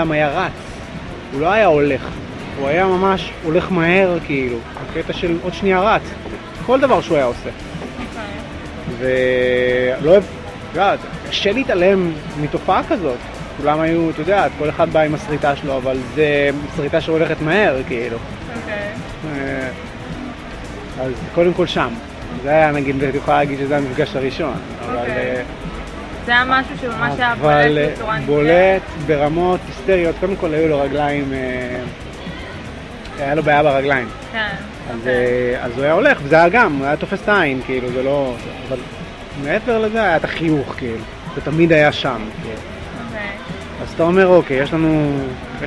גם היה רץ, הוא לא היה הולך, הוא היה ממש הולך מהר כאילו, בקטע של עוד שנייה רץ, כל דבר שהוא היה עושה. ולא אוהב, קשה להתעלם מתופעה כזאת, כולם היו, אתה יודע, כל אחד בא עם הסריטה שלו, אבל זה סריטה שהולכת מהר כאילו. אז קודם כל שם, זה היה נגיד, אתה יכולה להגיד שזה המפגש הראשון, אבל... זה היה משהו שממש היה בולט בצורה נפלאה. בולט ברמות היסטריות, קודם כל היו לו רגליים, היה לו בעיה ברגליים. כן. אז הוא היה הולך, וזה היה גם, הוא היה תופס את העין, כאילו, זה לא... אבל מעבר לזה היה את החיוך, כאילו, זה תמיד היה שם, כאילו. אז אתה אומר, אוקיי, יש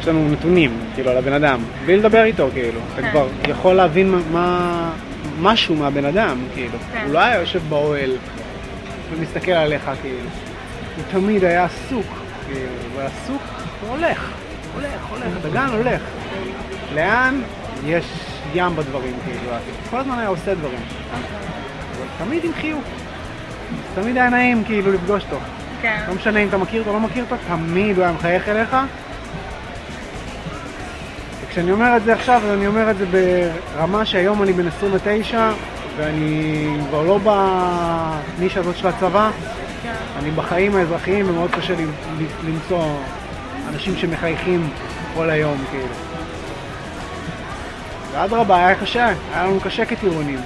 לנו נתונים, כאילו, על הבן אדם, בלי לדבר איתו, כאילו. אתה כבר יכול להבין משהו מהבן אדם, כאילו. הוא לא היה יושב באוהל ומסתכל עליך, כאילו. הוא תמיד היה עסוק, כאילו, ועסוק, הוא הולך, דגן הולך. לאן? יש ים בדברים, כאילו. כל הזמן היה עושה דברים. תמיד עם חיוך. תמיד היה נעים, כאילו, לפגוש אותו. לא משנה אם אתה מכיר אותו או לא מכיר אותו, תמיד הוא היה מחייך אליך. וכשאני אומר את זה עכשיו, אני אומר את זה ברמה שהיום אני בן 29, ואני כבר לא בנישה הזאת של הצבא. אני בחיים האזרחיים, ומאוד קשה למצוא אנשים שמחייכים כל היום, כאילו. ועד רבה, היה קשה, היה לנו קשה כטירונים.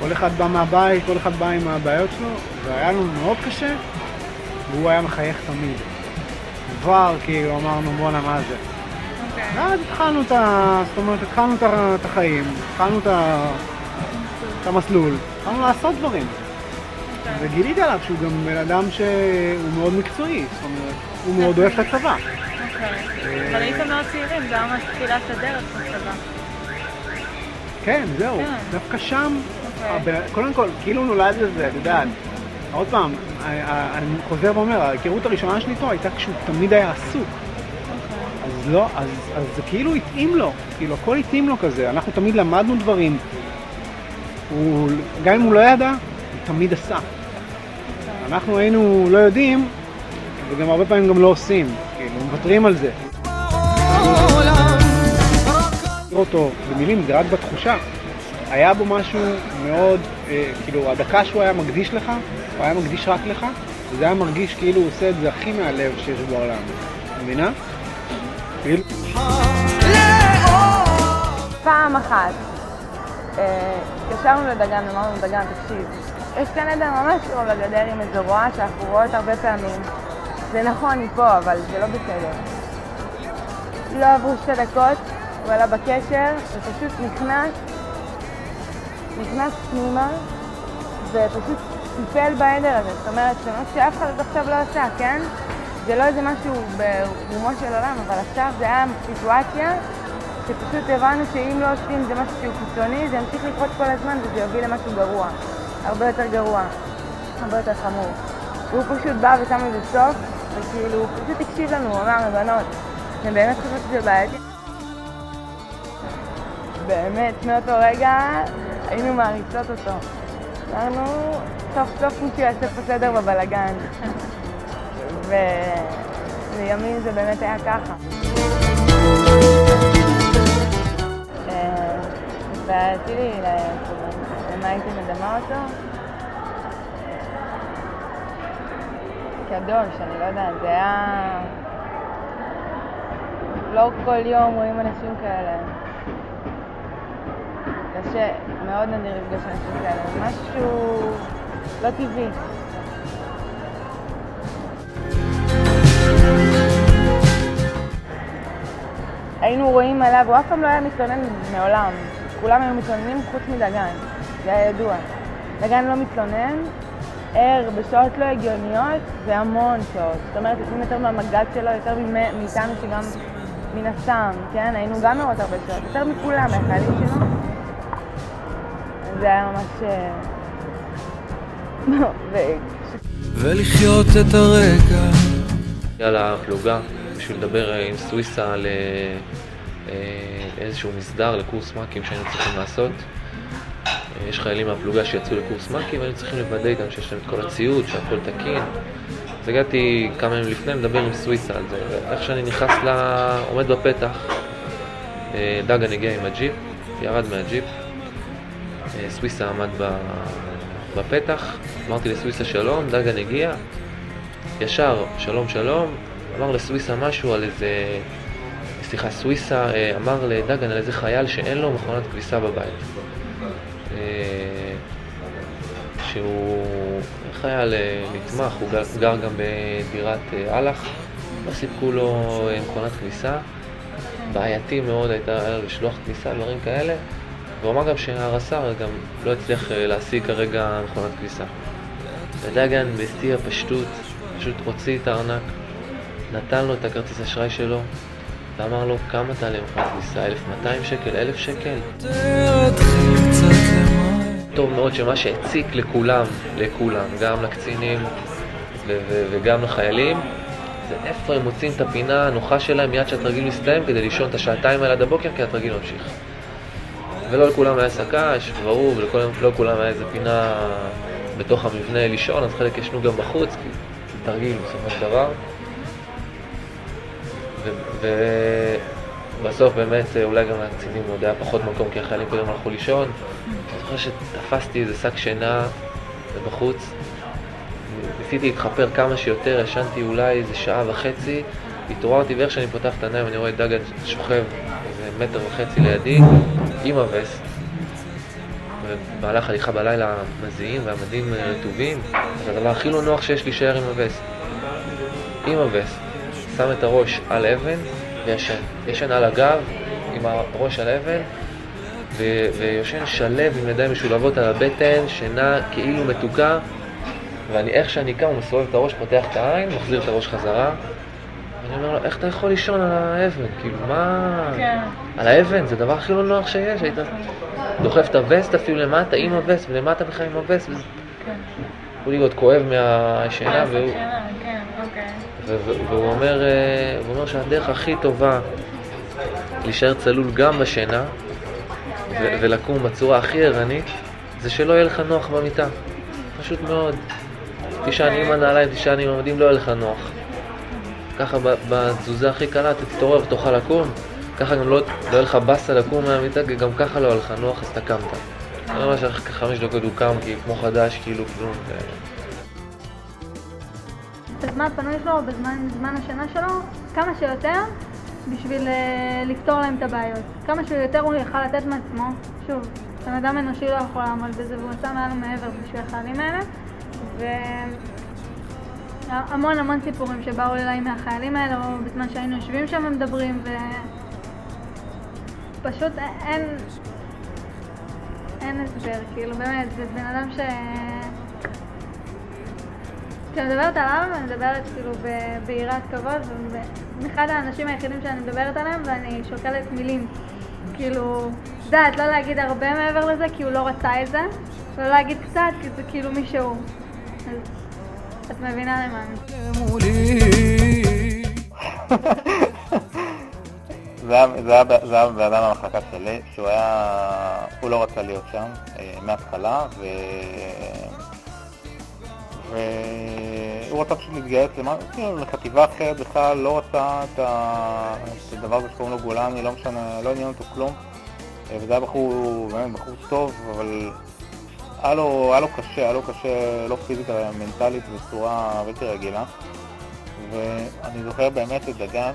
כל אחד בא מהבית, כל אחד בא עם הבעיות שלו, והיה לנו מאוד קשה. והוא היה מחייך תמיד. כבר כאילו אמרנו בואנה מה זה. ואז התחלנו את החיים, התחלנו את המסלול, התחלנו לעשות דברים. וגיליתי עליו שהוא גם בן אדם שהוא מאוד מקצועי, זאת אומרת, הוא מאוד אוהב את הצבא. אבל הייתם מאוד צעירים, זה ממש תחילת הדרך בצבא. כן, זהו, דווקא שם, קודם כל, כאילו נולד לזה, אתה יודעת. עוד פעם, אני חוזר ואומר, ההיכרות הראשונה שלי איתו הייתה כשהוא תמיד היה עסוק. אז לא, אז זה כאילו התאים לו, כאילו הכל התאים לו כזה, אנחנו תמיד למדנו דברים. גם אם הוא לא ידע, הוא תמיד עשה. אנחנו היינו לא יודעים, וגם הרבה פעמים גם לא עושים, כאילו מוותרים על זה. אותו במילים, זה רק בתחושה. היה בו משהו מאוד, כאילו הדקה שהוא היה מקדיש לך, הוא היה מקדיש רק לך, וזה היה מרגיש כאילו הוא עושה את זה הכי מהלב שיש בעולם. מבינה? פעם אחת, התקשרנו לדגן, אמרנו לדגן, תקשיב, יש כאן אדם ממש קרוב לגדר עם איזו רואה שאנחנו רואות הרבה פעמים. זה נכון, היא פה, אבל זה לא בסדר. לא עברו 2 דקות, הוא עלה בקשר, ופשוט נכנס פנימה, ופשוט טיפל בעדר הזה. זאת אומרת, שמות שאף אחד עכשיו לא עשה, כן? זה לא איזה משהו ברומו של עולם, אבל עכשיו זה היה סיטואציה שפשוט הבנו שאם לא עושים זה משהו שהוא קיצוני, זה ימשיך לקרות כל הזמן וזה יוביל למשהו גרוע, הרבה יותר גרוע, הרבה יותר חמור. והוא פשוט בא ושם לזה סוף, וכאילו הוא פשוט הקשיב לנו, הוא אמר, בנות, אתם באמת חושבות שזה בעייתי? באמת, מאותו רגע היינו מעריצות אותו. אמרנו, סוף סוף מישהו יעשה פה סדר בבלגן. ולימים זה באמת היה ככה. ורציתי למה הייתי מדמה אותו? קדוש, אני לא יודעת, זה היה... לא כל יום רואים אנשים כאלה. קשה, מאוד נדיר לפגוש אנשים כאלה, משהו לא טבעי. היינו רואים עליו, הוא אף פעם לא היה מתלונן מעולם. כולם היו מתלוננים חוץ מדגן, זה היה ידוע. דגן לא מתלונן, ער בשעות לא הגיוניות והמון שעות. זאת אומרת, לפעמים יותר מהמגד שלו, יותר מאיתנו שגם מן הסתם, כן? היינו גם מאוד הרבה שעות, יותר מכולם, מהחיילים שלו. זה היה ממש... ולחיות את הרגע. יאללה, פלוגה, בשביל לדבר עם סוויסה על איזשהו מסדר לקורס מ"כים שהיינו צריכים לעשות. יש חיילים מהפלוגה שיצאו לקורס מ"כים והיינו צריכים לוודא איתם שיש להם את כל הציוד, שהכל תקין. אז הגעתי כמה ימים לפני לדבר עם סוויסה על זה, ואיך שאני נכנס עומד בפתח, דגן הגיע עם הג'יפ, ירד מהג'יפ, סוויסה עמד בפתח, אמרתי לסוויסה שלום, דגן הגיע, ישר שלום שלום, אמר לסוויסה משהו על איזה, סליחה, סוויסה אמר לדגן על איזה חייל שאין לו מכונת כביסה בבית. שהוא חייל נתמך, הוא גר גם בדירת אלח, לא סיפקו לו מכונת כביסה, בעייתי מאוד היה לשלוח כניסה, דברים כאלה, והוא אמר גם שהרס"ר גם לא הצליח להשיג כרגע מכונת כביסה. ודגן בשיא הפשטות פשוט הוציא את הארנק, נתן לו את הכרטיס אשראי שלו ואמר לו כמה תעלה מכונת כביסה, 1,200 שקל, 1,000 שקל. טוב מאוד שמה שהציק לכולם, גם לקצינים וגם לחיילים, זה איפה הם מוצאים את הפינה הנוחה שלהם מיד שהתרגיל מסתיים כדי לישון את השעתיים האלה עד הבוקר, כי התרגיל ממשיך. ולא לכולם היה סקש, ברור, ולא לכולם היה איזה פינה בתוך המבנה לישון, אז חלק ישנו גם בחוץ, כי תרגיל בסופו של דבר. ובסוף באמת אולי גם לקצינים עוד היה פחות מקום, כי החיילים קודם הלכו לישון. אני זוכר שתפסתי איזה שק שינה בחוץ, ניסיתי להתחפר כמה שיותר, ישנתי אולי איזה שעה וחצי, התעוררתי ואיך שאני פותח את העיניים אני רואה את דגן שוכב איזה 1.5 מטר לידי עם הווסט, ובמהלך הליכה בלילה מזיעים והמדים רטובים, אז הדבר הכי לא נוח שיש להישאר עם הווסט. עם הווסט, שם את הראש על אבן וישן, ישן על הגב עם הראש על אבן ויושן שלב עם ידיים משולבות על הבטן, שינה כאילו מתוקה, ואני איך שאני קם, הוא מסובב את הראש, פותח את העין, מחזיר את הראש חזרה, ואני אומר לו, איך אתה יכול לישון על האבן? כאילו, מה? כן. על האבן, זה דבר הכי לא נוח שיש, היית דוחף את הווסט אפילו למטה עם הווסט, ולמטה בכלל עם הווסט, הוא לי עוד כואב מהשינה, והוא אומר שהדרך הכי טובה להישאר צלול גם בשינה, ולקום בצורה הכי ערנית, זה שלא יהיה לך נוח במיטה. פשוט מאוד. תישן עם הנעליים, תישן עם המדים, לא יהיה לך נוח. ככה בתזוזה הכי קלה, אתה תתעורר ותוכל לקום. ככה גם לא יהיה לך בסה לקום מהמיטה, גם ככה לא יהיה לך נוח, אז אתה קמת. אני ממש אחרי 5 דקות הוא קם, כי כמו חדש, כאילו כלום. בזמן הפנוי שלו, בזמן השינה שלו, כמה שיותר בשביל לפתור להם את הבעיות. כמה שיותר הוא יכל לתת מעצמו. שוב, בן אדם אנושי לא יכול לעמוד בזה, והוא עשה מעל ומעבר בשביל החיילים האלה. והמון סיפורים שבאו אליי מהחיילים האלה, או בזמן שהיינו יושבים שם ומדברים, ופשוט אין הסבר, כאילו באמת, זה בן אדם כשאני מדברת עליו, אני מדברת כאילו ביראת כבוד, ואחד האנשים היחידים שאני מדברת עליהם, ואני שוקלת מילים. כאילו, לא להגיד הרבה מעבר לזה, כי הוא לא רצה את זה, ולא להגיד קצת, כי זה כאילו מישהו. אז את מבינה למה אני. זה היה באדם המחלקה שלי, הוא לא רצה להיות שם מההתחלה, והוא רצה פשוט להתגייס לחטיבה אחרת, בכלל לא רצה את הדבר הזה שקוראים לו גולני, לא משנה, לא עניין אותו כלום, וזה היה בחור טוב, אבל היה לו קשה, לא פיזית, אלא מנטלית בצורה בלתי רגילה. ואני זוכר באמת את דגן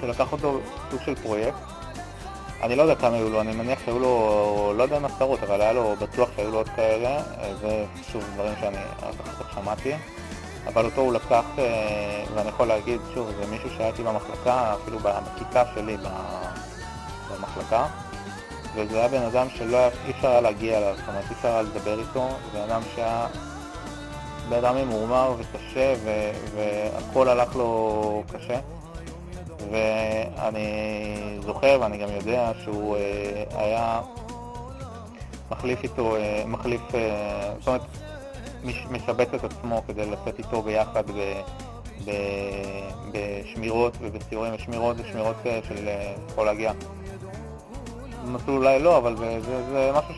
שלקח אותו סוג של פרויקט. אני לא יודע כמה היו לו, אני מניח שהיו לו, לא יודע עשרות, אבל היה לו, בטוח שהיו לו עוד כאלה, זה שוב דברים שאני אחר כך שמעתי, אבל אותו הוא לקח, ואני יכול להגיד שוב, זה מישהו שהייתי במחלקה, אפילו בכיתה שלי במחלקה, וזה היה בן אדם שלא אי אפשר היה להגיע אליו, זאת אומרת אי אפשר היה לדבר איתו, זה בן אדם שהיה בן אדם ממורמר וקשה, והכל הלך לו קשה. ואני זוכר ואני גם יודע שהוא היה מחליף איתו, זאת אומרת משבץ את עצמו כדי לצאת איתו ביחד בשמירות ובסיורים, ושמירות של יכול להגיע מסלול אולי לא, אבל זה משהו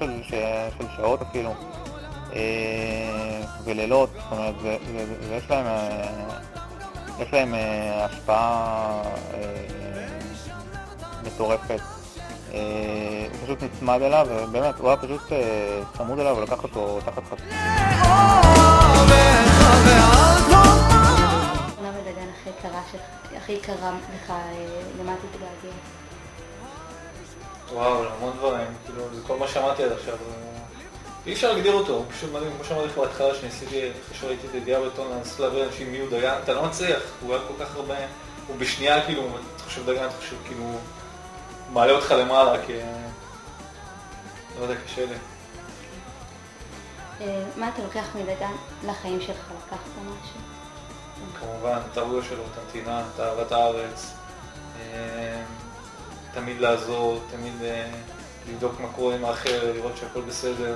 של שעות אפילו, ולילות, זאת אומרת, יש להם השפעה מטורפת. הוא פשוט נצמד אליו, ובאמת, הוא היה פשוט צמוד אליו ולקח אותו תחת חצי. מה מדגן הכי יקרה לך למה תתגעגע? וואו, המון דברים, כאילו, זה כל מה שמעתי עד עכשיו. אי אפשר להגדיר אותו, הוא פשוט מדהים, כמו שאמרתי לך בהתחלה, שניסיתי, אחרי שראיתי את ידיעה בטון, לנסות להעביר אנשים מי הוא דגן, אתה לא מצליח, הוא היה כל כך הרבה, הוא בשנייה כאילו, אתה חושב דגן, אתה חושב כאילו, הוא מעלה אותך למעלה, כי... לא יודע, קשה לי. מה אתה לוקח מדגן לחיים שלך? לקחת משהו? כמובן, את העבודה שלו, את הנתינה, את אהבת הארץ, תמיד לעזור, תמיד לבדוק מה קורה עם האחר, לראות שהכל בסדר.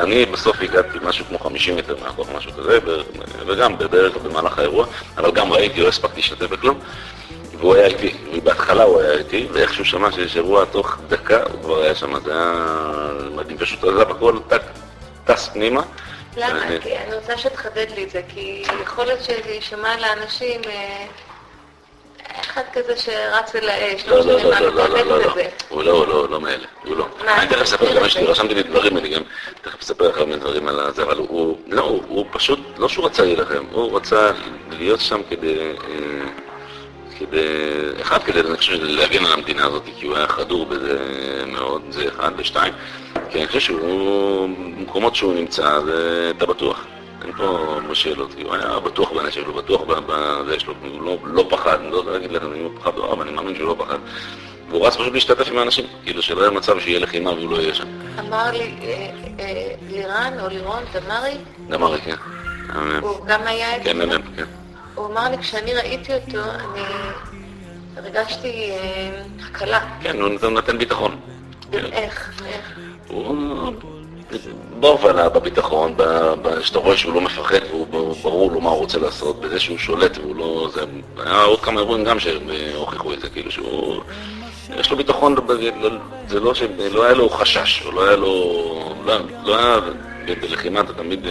אני בסוף הגעתי משהו כמו 50 מטר מהכוח, משהו כזה, וגם בערך במהלך האירוע, אבל גם ראיתי, לא הספקתי להשתתף בכלום, והוא היה איתי, ובהתחלה הוא היה איתי, ואיכשהו שמע שיש אירוע תוך דקה, הוא כבר היה שם, זה היה מדהים, פשוט עזב הכל, טס פנימה. למה? כי אני רוצה שתחדד לי את זה, כי יכול להיות שישמע לאנשים אחד כזה שרץ אל האש, לא משנה מה מתחדד לזה. הוא לא מאלה, הוא לא. אני תכף אספר גם משהו, רשמתי לי דברים, אני גם תכף אספר לך דברים על זה, אבל הוא פשוט, לא שהוא רצה להילחם, הוא רצה להיות שם כדי להגן על המדינה הזאת, כי הוא היה חדור בזה מאוד, זה אחד ושתיים, כי אני חושב שהוא, במקומות שהוא נמצא, אתה בטוח, אין פה שאלות, כי הוא היה בטוח בנשק, הוא בטוח בזה שלו, הוא לא פחד, אני לא אגיד לכם אם הוא פחד או אבל אני מאמין שהוא לא פחד, והוא רץ פשוט להשתתף עם האנשים, כאילו שלא היה מצב שיהיה לחימה והוא לא יהיה שם. אמר לי לירן או לירון, דמרי, כן. הוא גם היה את זה? כן. הוא אמר לי, כשאני ראיתי אותו, אני הרגשתי הקלה. כן, הוא נתן ביטחון. איך? הוא בהובלה, בביטחון, שאתה רואה שהוא לא מפחד והוא ברור לו מה הוא רוצה לעשות, בזה שהוא שולט והוא לא... היה עוד כמה אירועים גם שהוכיחו את זה, כאילו שהוא... יש לו ביטחון, זה לא שלא היה לו חשש, או לא היה לו... לא היה... בלחימה אתה תמיד...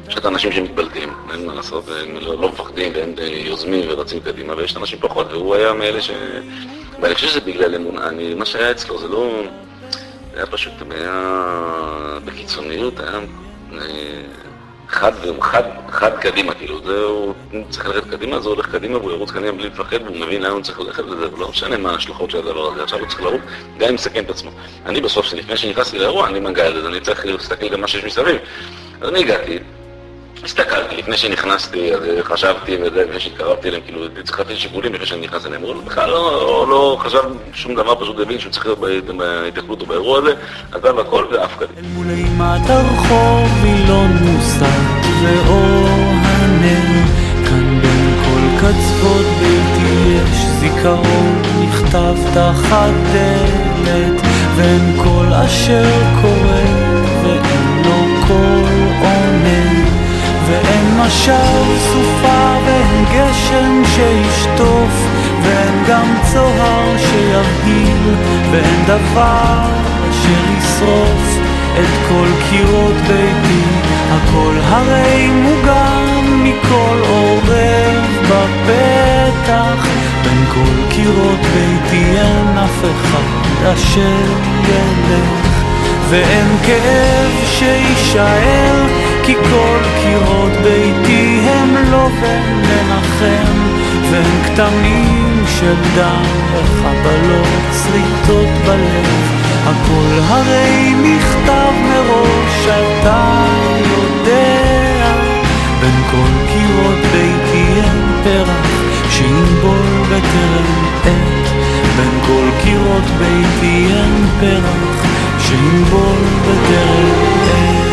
יש את האנשים שמתבלטים, אין מה לעשות, הם לא מפחדים והם יוזמים ורצים קדימה, ויש את אנשים פחות, והוא היה מאלה ש... ואני חושב שזה בגלל אמונה, מה שהיה אצלו זה לא... זה היה פשוט, היה בקיצוניות, היה חד קדימה, כאילו, הוא צריך ללכת קדימה, אז הוא הולך קדימה והוא ירוץ קדימה בלי לפחד, והוא מבין לאן הוא צריך ללכת לזה, ולא משנה מה ההשלכות של הדבר הזה, עכשיו הוא צריך לרוץ, גם אם מסכן את עצמו. אני בסוף, לפני שנכנסתי לאירוע, אני מגע לזה, אני צריך להסתכל גם מה שיש מסביב. אז אני הגעתי, הסתכלתי, לפני שנכנסתי, אז חשבתי וזה, לפני שהתקרבתי אליהם, כאילו, צריך לתת שיקולים לפני שאני נכנס אליהם, הוא בכלל לא חשב שום דבר, פשוט הבין שהוא צריך להיות בהתקלות או באירוע הזה, אז בא והכל ואף קדימה. אל מול אימת הרחוב וילון מוסר ואור הנר, כאן בין כל קצוות ביתי יש זיכרון נכתב תחת דלת, ואין כל אשר קורה ואין לו כל עונה, ואין משב סופה ואין גשם שישטוף, ואין גם צוהר שירגיל, ואין דבר אשר ישרוף את כל קירות ביתי. הכל הרי מוגן מכל עורב בפתח, בין כל קירות ביתי אין אף אחד אשר ילך, ואין כאב שישאר, כי כל קירות ביתי הם לא בן לנחם, ואין כתמים של דם וחבלות שריטות בלב. הכל הרי נכתב מראש, אתה יודע, בין כל קירות ביתי אין פרח שינבול בטרם עת, בין כל קירות ביתי אין פרח שינבול בטרם עת.